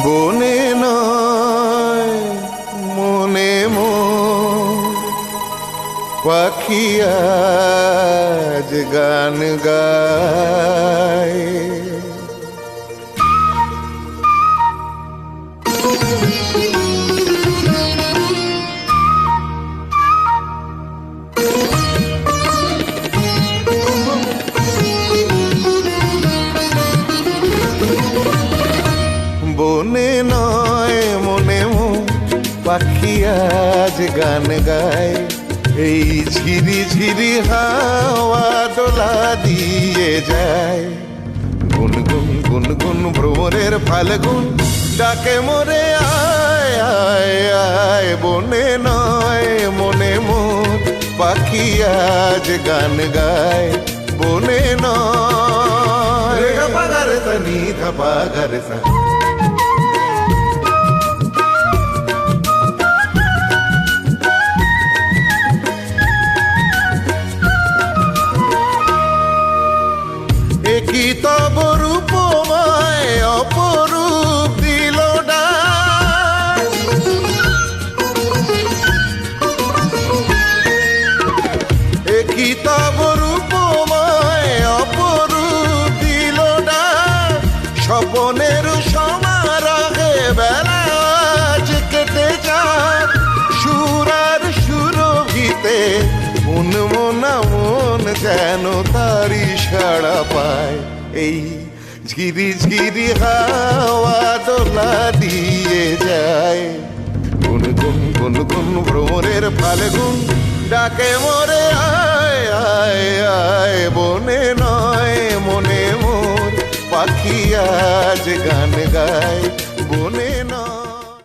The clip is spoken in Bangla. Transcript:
বনে নয় মনে পাখি আজ গান গায়। বনে নয় মনে পাখি আজ গান গায়। এই ঝিরি ঝিরি হাওয়া দোলা দিয়ে যায়। গুনগুন গুনগুন ভ্রমরের ফাল্গুন ডাকে মোরে আয় আয় আয়। বনে নয় মনে পাখি আজ গান গায়। বনে নয় ধপাগার সনি ধপাগার সা। কি তব রূপময় অপরূপ দিল ডাক। কি তব রূপময় অপরূপ দিল ডাক। স্বপনের সমারোহে বেলা আজ কেটে যাক। সুর আর সুরভিতে মন মনা মন যেন তারি সাড়া পায়। এই ঝিরি ঝিরি হাওয়া দোলা দিয়ে যায়। গুনগুন গুনগুন ভ্রমরের ফাল্গুন ডাকে মোরে আয় আয় আয়। বনে নয় মনে পাখি আজ গান গায়। বনে